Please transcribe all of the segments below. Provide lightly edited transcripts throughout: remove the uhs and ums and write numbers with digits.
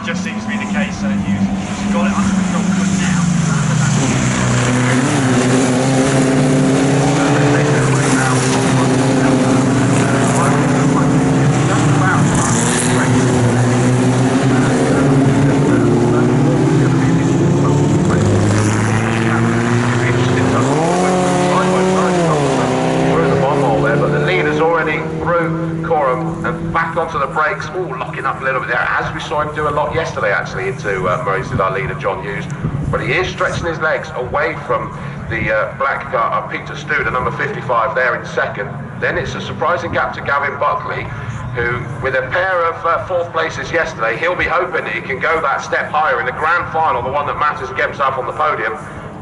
just seems to be the case. So Hughes got it under control good now. Onto the brakes, locking up a little bit there, as we saw him do a lot yesterday actually into Murray's, our leader John Hughes, but he is stretching his legs away from the black car of Peter Studer, number 55 there in second. Then it's a surprising gap to Gavin Buckley, who with a pair of fourth places yesterday, he'll be hoping that he can go that step higher in the grand final, the one that matters, and get himself on the podium.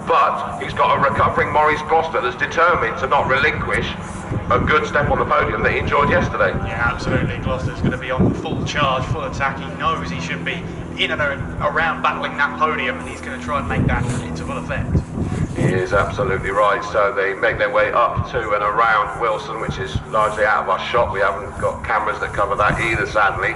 But he's got a recovering Maurice Gloucester that's determined to not relinquish a good step on the podium that he enjoyed yesterday. Yeah, absolutely. Gloucester's going to be on full charge, full attack. He knows he should be in and around battling that podium, and he's going to try and make that into full effect. He is absolutely right. So they make their way up to and around Wilson, which is largely out of our shot. We haven't got cameras that cover that either, sadly.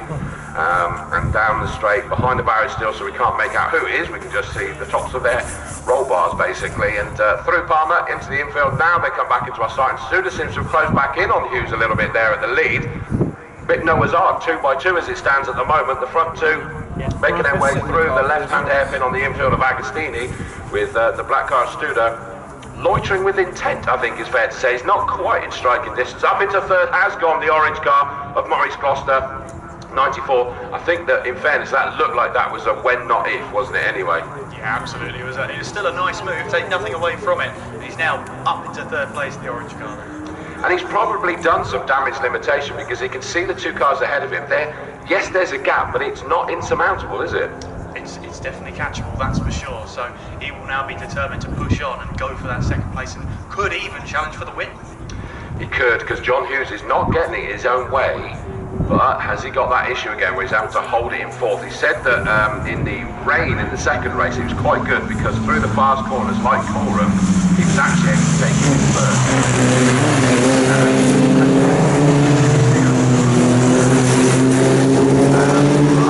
And down the straight, behind the barrier still, so we can't make out who it is. We can just see the tops of their roll bars, basically. And through Palmer, into the infield. Now they come back into our sight. And Studer seems to have closed back in on Hughes a little bit there at the lead. Bit Noah's Ark, 2 by 2 as it stands at the moment. The front two making their way through the left-hand hairpin on the infield of Agostini, with the black car Studer loitering with intent, I think is fair to say. He's not quite in striking distance. Up into third has gone the orange car of Maurice Gloucester, 94. I think that, in fairness, that looked like that was a when not if, wasn't it, anyway? Yeah, absolutely. It was still a nice move, take nothing away from it. He's now up into third place, the orange car. And he's probably done some damage limitation, because he can see the 2 cars ahead of him there. Yes, there's a gap, but it's not insurmountable, is it? It's definitely catchable, that's for sure. So he will now be determined to push on and go for that second place, and could even challenge for the win. He could, because John Hughes is not getting it his own way. But has he got that issue again where he's able to hold it in fourth? He said that in the rain in the second race, it was quite good, because through the fast corners, like Coram, he was actually able to take it in first.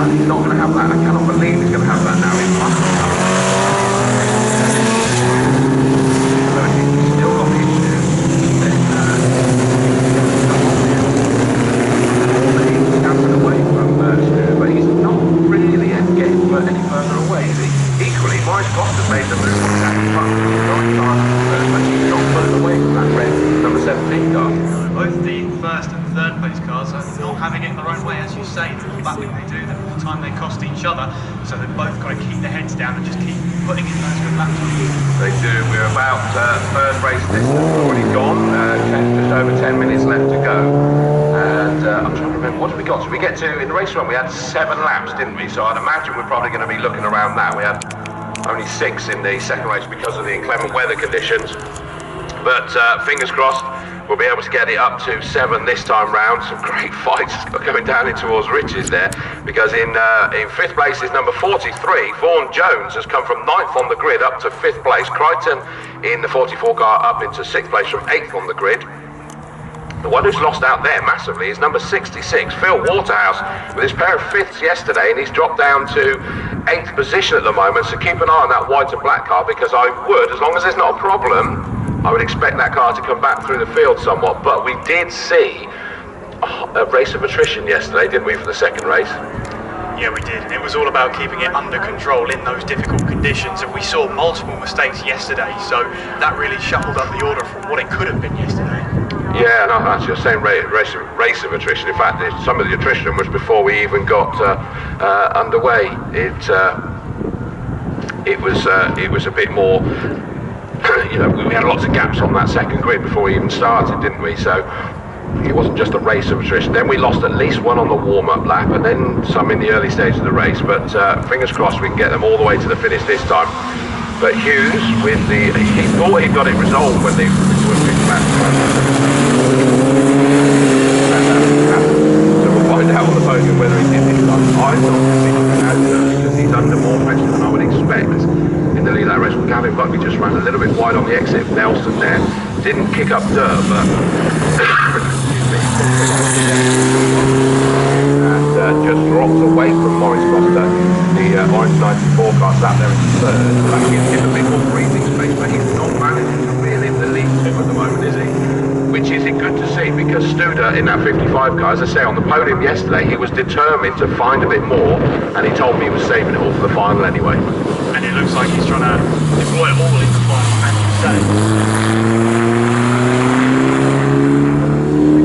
He's not going to have that. I cannot believe he's going to have that now. He must have that. So he's still got the issue. Away from Studer, but he's not really getting any further away, is he? Equally, Maurice Gloucester made the move on Jackie Buck, but he's not further away from that red number 17 car. Both the first and third place cars are not having it their own way, as you say. The more battling they do, the more time they cost each other. So they've both got to keep their heads down and just keep putting in those good laps. They do. We're about third race distance already gone. Just over 10 minutes left to go. And I'm trying to remember, what did we got? So we get to, in race 1 we had 7 laps, didn't we? So I'd imagine we're probably going to be looking around that. We had only 6 in the second race because of the inclement weather conditions. But fingers crossed, we'll be able to get it up to 7 this time round. Some great fights going down in towards riches there, because in 5th place is number 43. Vaughan Jones has come from 9th on the grid up to 5th place. Crichton in the 44 car up into 6th place from 8th on the grid. The one who's lost out there massively is number 66, Phil Waterhouse, with his pair of 5ths yesterday, and he's dropped down to 8th position at the moment. So keep an eye on that white and black car, because I would, as long as there's not a problem, I would expect that car to come back through the field somewhat. But we did see a race of attrition yesterday, didn't we, for the second race? Yeah, we did. It was all about keeping it under control in those difficult conditions, and we saw multiple mistakes yesterday, so that really shuffled up the order from what it could have been yesterday. Yeah, no, that's your same race of attrition. In fact, some of the attrition was before we even got underway. It was a bit more. You know, we had lots of gaps on that second grid before we even started, didn't we? So it wasn't just a race of attrition. Then we lost at least one on the warm-up lap, and then some in the early stage of the race. But fingers crossed we can get them all the way to the finish this time. But Hughes, with he thought he got it resolved when they were picked back. So we'll find out on the podium whether he did this time. I'm not convinced because he's under more pressure than I would expect in the lead that race. Gavin Buckley just ran a little bit wide on the exit. Nelson there didn't kick up dirt, but and just dropped away from Maurice Gloucester. Orange 94 car sat there in third. That gives him a bit more breathing space, but he's not managing to reel in the lead too at the moment, is he? Which is good to see, because Studer in that 55 car, as I say, on the podium yesterday, he was determined to find a bit more, and he told me he was saving it all for the final anyway. And it looks like he's trying to deploy it all in the final, as you say.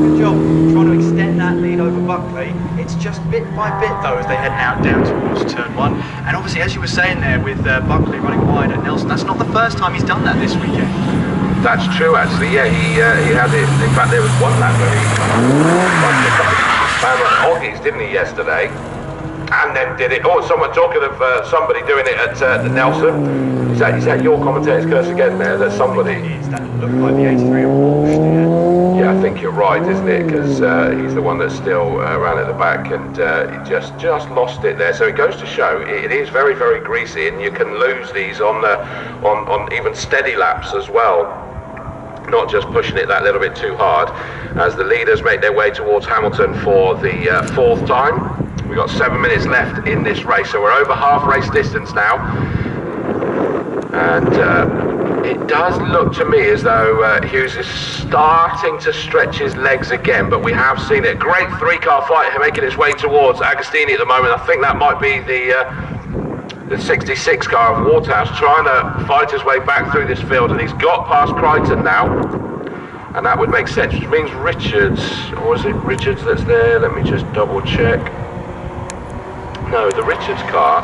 Good job trying to extend that lead over Buckley. It's just bit by bit though as they head out down towards turn one. And obviously, as you were saying there, with Buckley running wide at Nelson, that's not the first time he's done that this weekend. That's true, actually. Yeah, he had it. In fact, there was one lap where he found Oggies, didn't he, yesterday? And then did it. Oh, someone talking of somebody doing it at Nelson. Is that your commentator's curse again there? That somebody. That looked like the 83 of Walsh there. Yeah, I think you're right, isn't it? Because he's the one that's still ran at the back, and he just lost it there. So it goes to show it is very, very greasy, and you can lose these on even steady laps as well. Not just pushing it that little bit too hard, as the leaders make their way towards Hamilton for the fourth time. We've got 7 minutes left in this race, so we're over half race distance now. And it does look to me as though Hughes is starting to stretch his legs again, but we have seen it. Great three-car fight making its way towards Agostini at the moment. I think that might be the 66 car of Waterhouse trying to fight his way back through this field, and he's got past Crichton now, and that would make sense, which means Richards, or is it Richards that's there? Let me just double check. No, the Richards car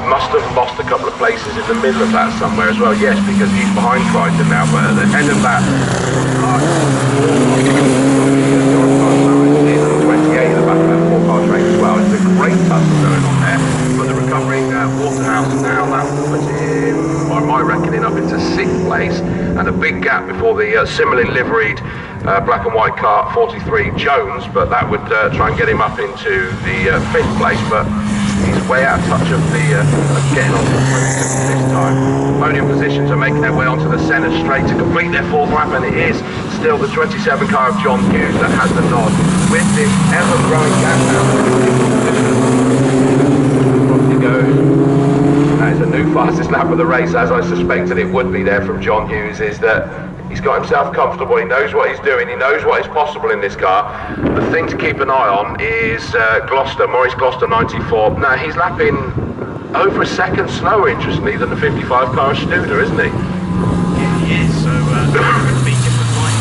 must have lost a couple of places in the middle of that somewhere as well. Yes, because he's behind Crichton now, but at the end of that 28 in the back of that four-car train as well. It's a great tussle going on there, but the recovering Waterhouse now, that will put him, by my reckoning, up into 6th place, and a big gap before the similarly liveried black and white car 43 Jones, but that would try and get him up into the 5th place, but he's way out of touch of getting onto the podium this time. Podium positions are making their way onto the centre straight to complete their 4th lap, and it is still the 27 car of John Hughes that has the nod with this ever-growing gap now. Off he goes. That is a new fastest lap of the race, as I suspected it would be there from John Hughes, is that he's got himself comfortable, he knows what he's doing, he knows what is possible in this car. The thing to keep an eye on is Gloucester, Maurice Gloucester 94. Now, he's lapping over a second slower, interestingly, than the 55 car of Studer, isn't he? Yeah, he is, so could be different line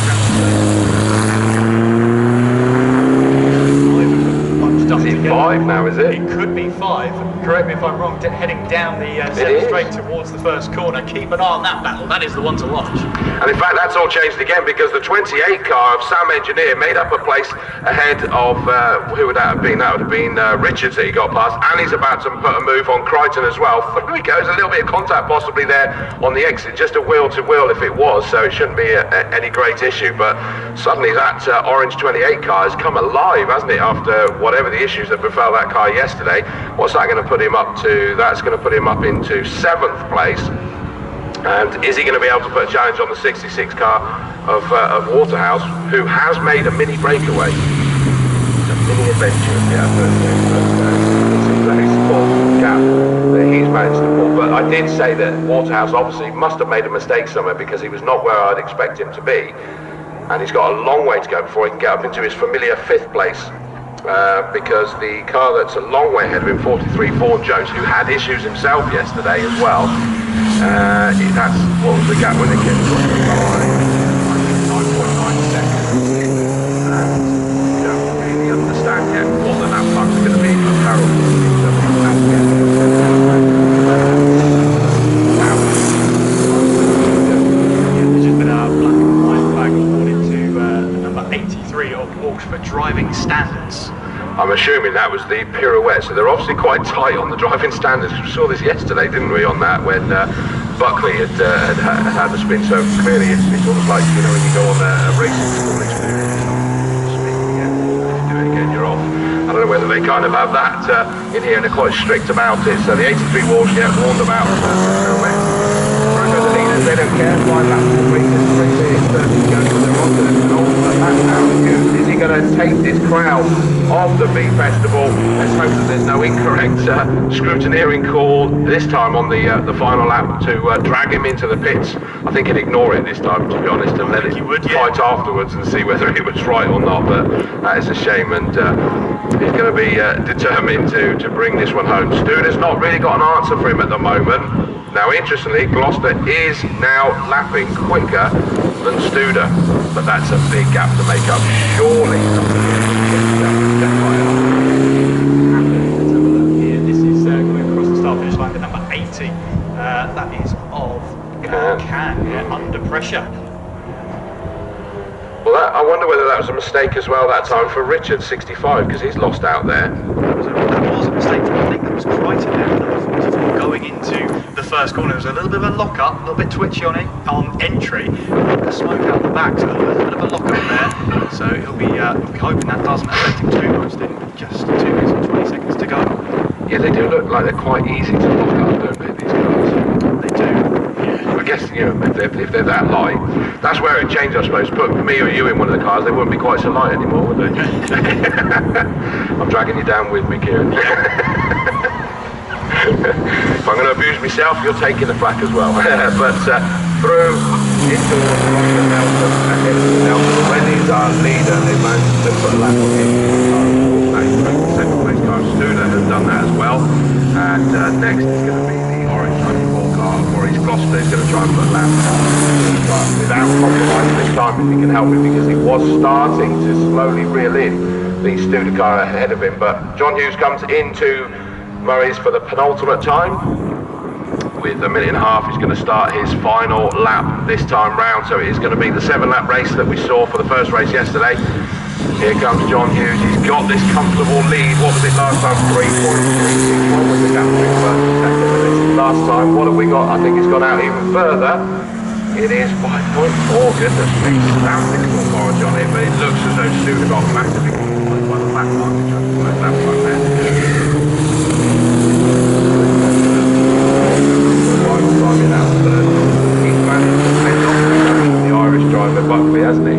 Is it 5 now, is it? It could be 5. Correct me if I'm wrong, heading down the centre straight towards the first corner. Keep an eye on that battle, that is the one to watch. And in fact, that's all changed again, because the 28 car of Sam Engineer made up a place ahead of, who would that have been? That would have been Richards that he got past, and he's about to put a move on Crichton as well. Through he goes, a little bit of contact possibly there on the exit, just a wheel to wheel if it was, so it shouldn't be any great issue, but suddenly that orange 28 car has come alive, hasn't it, after whatever the issues that befell that car yesterday. What's that going to put him up to? That's going to put him up into 7th place. And is he going to be able to put a challenge on the 66 car of Waterhouse, who has made a mini breakaway? It's a mini adventure, yeah, but it's a very small gap that he's managed to pull. But I did say that Waterhouse obviously must have made a mistake somewhere, because he was not where I'd expect him to be. And he's got a long way to go before he can get up into his familiar 5th place. Because the car that's a long way ahead of him, 43 Vaughan Jones, who had issues himself yesterday as well, that's what was the gap when they came to 9.9 seconds. And you don't really understand yet what the lap times are going to be for Harold. There's just been a black and white flag awarded to number 83 of Oxford driving standards. I'm assuming that was the pirouette, so they're obviously quite tight on the driving standards. We saw this yesterday, didn't we, on that, when Buckley had the spin, so clearly it's almost like, you know, when you go on a racing school experience, spin again, if you do it again, you're off. I don't know whether they kind of have that in here, and they're quite strict about it. So the 83 Walsh, yeah, warned about pirouette. Through goes the leader. They don't care. 5 laps to bring this 3 minutes 30 going to the roster. But that's how Hughes. Is he going to take this crowd of the V Festival? Let's hope that there's no incorrect scrutineering call this time on the final lap to drag him into the pits. I think he'd ignore it this time, to be honest, and let it fight afterwards and see whether it was right or not. But that is a shame, and he's going to be determined to bring this one home. Studer's not really got an answer for him at the moment. Now, interestingly, Gloucester is now lapping quicker than Studer, but that's a big gap to make up. Surely. This is going across the start finish line, the number 80. That is of Can under pressure. Well, I wonder whether that was a mistake as well that time for Richard, 65, because he's lost out there. That was a mistake. I think that was Crichton there, number 44, going into the first corner. There was a little bit of a lock-up, a little bit twitchy on it on entry, the smoke out the back, so a little bit of a lock-up there. So he'll be hoping that doesn't affect him too much. Then just 2 minutes and 20 seconds to go. Yeah, they do look like they're quite easy to lock up, don't they, these cars? They do. I guess, you know, if they're that light, that's where it changed, I suppose. Put me or you in one of the cars, they wouldn't be quite so light anymore, would they? I'm dragging you down with me, Kieran. If I'm going to abuse myself, you're taking the flak as well. But through into Nelson, Wendy's our leader. They managed to put a lap on him. Second place car, Studer has done that as well. And next is going to be the orange 24 car, Maurice Gloucester is going to try and put a lap without compromising this time if he can help it, because he was starting to slowly reel in the Studer car ahead of him. But John Hughes comes into Murray's for the penultimate time. With 1.5 minutes, he's going to start his final lap this time round. So it is going to be the 7-lap race that we saw for the first race yesterday. Here comes John Hughes. He's got this comfortable lead. What was it last time? 3.361 was the gap between first and second. Last time, what have we got? I think it's gone out even further. It is 5.4. Goodness me, about 6 more miles on it, but it looks as though Studer got massively confused by the back line, which I suppose that was like that. He's managed to fend off the Irish driver Buckley, hasn't he?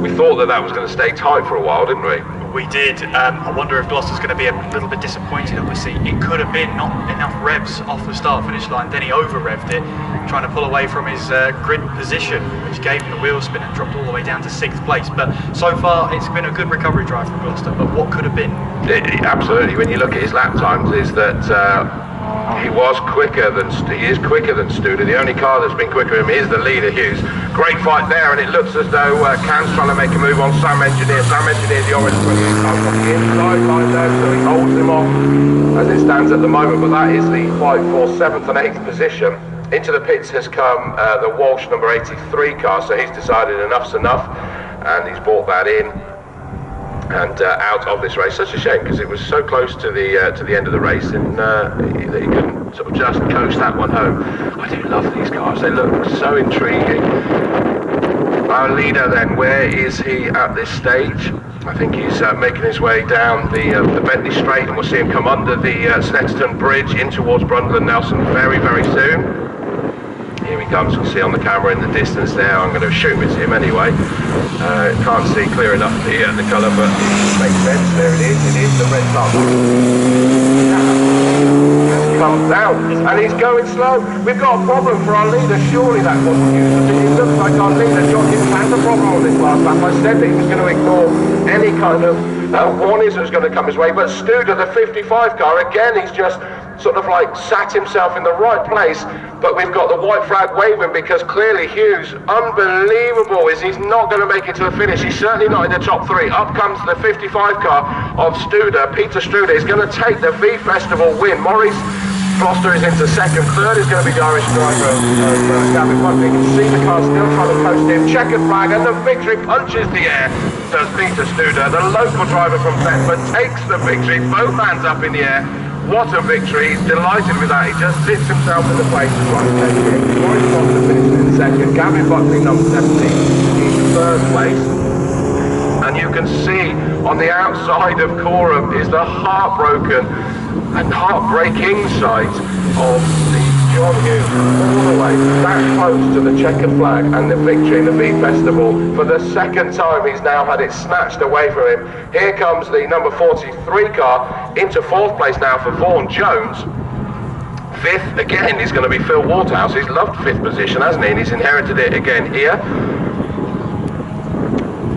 We thought that was going to stay tight for a while, didn't we? We did. I wonder if Gloucester's going to be a little bit disappointed. Obviously, it could have been not enough revs off the start-finish line. Then he over-revved it, trying to pull away from his grid position, which gave him the wheel spin and dropped all the way down to 6th place. But so far, it's been a good recovery drive from Gloucester. But what could have been? Absolutely. When you look at his lap times, is that he is quicker than Studer. The only car that's been quicker than him is the leader, Hughes. Great fight there, and it looks as though Can's trying to make a move on Sam Engineer. Sam Engineer's the orange 28 car on the inside line there, so he holds him off as it stands at the moment. But that is the fight for 7th and 8th position. Into the pits has come the Walsh number 83 car, so he's decided enough's enough, and he's brought that in. And out of this race. Such a shame, because it was so close to the end of the race, and he couldn't sort of just coast that one home. I do love these cars, they look so intriguing. Our leader then, where is he at this stage? I think he's making his way down the Bentley Straight, and we'll see him come under the Snetterton Bridge in towards Brundle and Nelson very, very soon. Here he comes, you can see on the camera in the distance there. I'm going to assume it's him anyway. Can't see clear enough the colour, but it makes sense. There it is the red top. Just comes down, and he's going slow. We've got a problem for our leader. Surely that wasn't used. It looks like our leader, John Hughes, has a problem on this last lap. I said that he was going to ignore any kind of warnings that was going to come his way, but Studer, the 55 car, again, he's just sort of like sat himself in the right place, but we've got the white flag waving because clearly Hughes, unbelievable, he's not going to make it to the finish. He's certainly not in the top 3. Up comes the 55 car of Studer. Peter Studer is going to take the V Festival win. Maurice Gloucester is into 2nd. 3rd is going to be the Irish driver Gavin Buckley. You can see the car still trying to post him. Checkered flag, and the victory punches the air. Does Peter Studer, the local driver from Thetford, takes the victory. Both hands up in the air. What a victory. He's delighted with that. He just sits himself in the place to try and take it. Maurice Gloucester finished in 2nd. Gavin Buckley, number 17, in 3rd place. And you can see on the outside of Coram is the heartbroken and heartbreaking sight of the John Hughes all the way that close to the checkered flag and the victory in the V Festival. For the second time, he's now had it snatched away from him. Here comes the number 43 car into fourth place now for Vaughan Jones. Fifth again is going to be Phil Waterhouse. He's loved fifth position, hasn't he? And he's inherited it again here.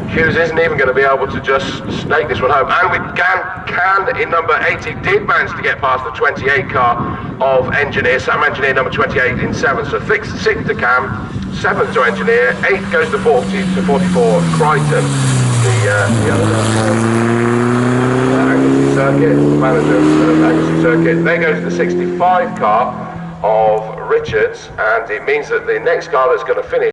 Hughes isn't even going to be able to just snake this one home. And with Can in number 80 did manage to get past the 28 car of Engineer. Sam Engineer number 28 in 7th. So sixth to Cam, 7th to Engineer, 8th goes to 40 to 44 Crichton. The other Anglesey Circuit, manager of Anglesey Circuit. There goes the 65 car of Richards, and it means that the next car that's going to finish